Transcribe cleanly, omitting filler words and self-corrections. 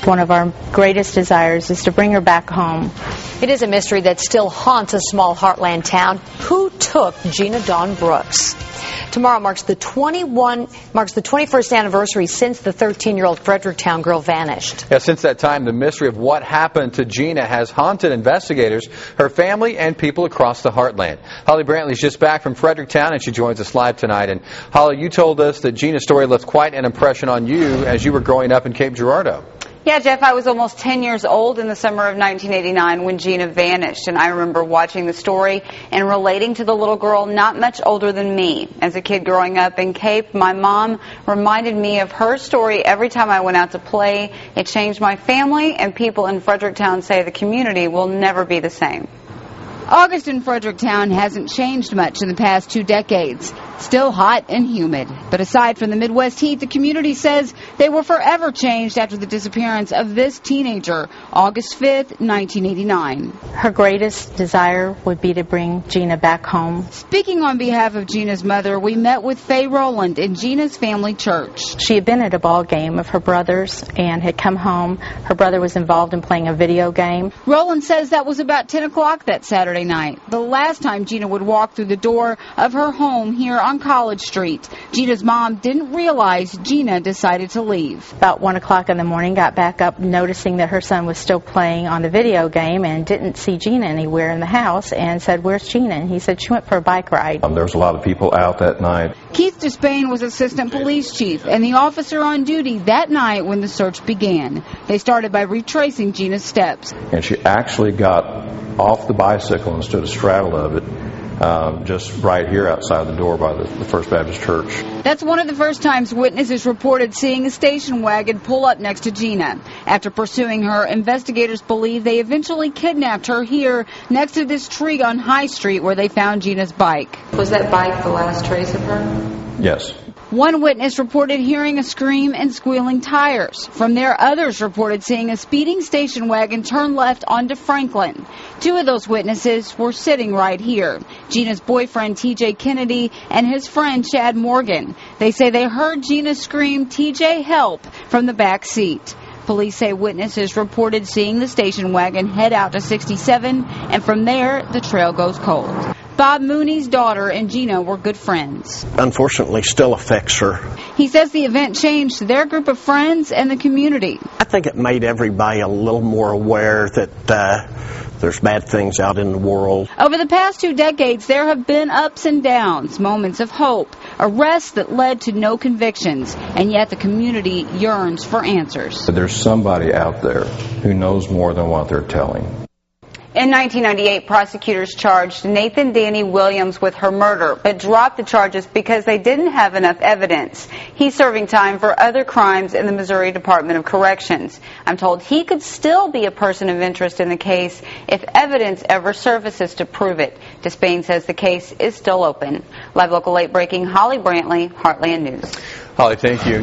one of our greatest desires is to bring her back home. It is a mystery that still haunts a small heartland town. Who took Gina Dawn Brooks? Tomorrow marks the 21st anniversary since the 13-year-old Fredericktown girl vanished. Yeah, since that time, the mystery of what happened to Gina has haunted investigators, her family, and people across the heartland. Holly Brantley's just back from Fredericktown, and she joins us live tonight. And Holly, you told us that Gina's story left quite an impression on you as you were growing up in Cape Girardeau. Yeah, Jeff, I was almost 10 years old in the summer of 1989 when Gina vanished, and I remember watching the story and relating to the little girl not much older than me. As a kid growing up in Cape, my mom reminded me of her story every time I went out to play. It changed my family, and people in Fredericktown say the community will never be the same. August in Fredericktown hasn't changed much in the past 2 decades. Still hot and humid. But aside from the Midwest heat, the community says they were forever changed after the disappearance of this teenager, August 5th, 1989. Her greatest desire would be to bring Gina back home. Speaking on behalf of Gina's mother, we met with Fay Rowland in Gina's family church. She had been at a ball game of her brother's and had come home. Her brother was involved in playing a video game. Rowland says that was about 10 o'clock that Saturday night, the last time Gina would walk through the door of her home here on College Street. Gina's mom didn't realize Gina decided to leave. About 1 o'clock in the morning, got back up noticing that her son was still playing on the video game and didn't see Gina anywhere in the house and said, "Where's Gina?" And he said she went for a bike ride. There was a lot of people out that night. Keith DeSpain was assistant police chief and the officer on duty that night when the search began. They started by retracing Gina's steps. And she actually got off the bicycle and stood straddle of it, just right here outside the door by the First Baptist Church. That's one of the first times witnesses reported seeing a station wagon pull up next to Gina. After pursuing her, investigators believe they eventually kidnapped her here next to this tree on High Street where they found Gina's bike. Was that bike the last trace of her? Yes. One witness reported hearing a scream and squealing tires. From there, others reported seeing a speeding station wagon turn left onto Franklin. 2 of those witnesses were sitting right here. Gina's boyfriend, TJ Kennedy, and his friend, Chad Morgan. They say they heard Gina scream, "TJ, help," from the back seat. Police say witnesses reported seeing the station wagon head out to 67, and from there, the trail goes cold. Bob Mooney's daughter and Gina were good friends. Unfortunately, still affects her. He says the event changed their group of friends and the community. I think it made everybody a little more aware that there's bad things out in the world. Over the past 2 decades, there have been ups and downs, moments of hope, arrests that led to no convictions, and yet the community yearns for answers. There's somebody out there who knows more than what they're telling. In 1998, prosecutors charged Nathan Danny Williams with her murder, but dropped the charges because they didn't have enough evidence. He's serving time for other crimes in the Missouri Department of Corrections. I'm told he could still be a person of interest in the case if evidence ever surfaces to prove it. DeSpain says the case is still open. Live Local 8 breaking, Holly Brantley, Heartland News. Holly, thank you.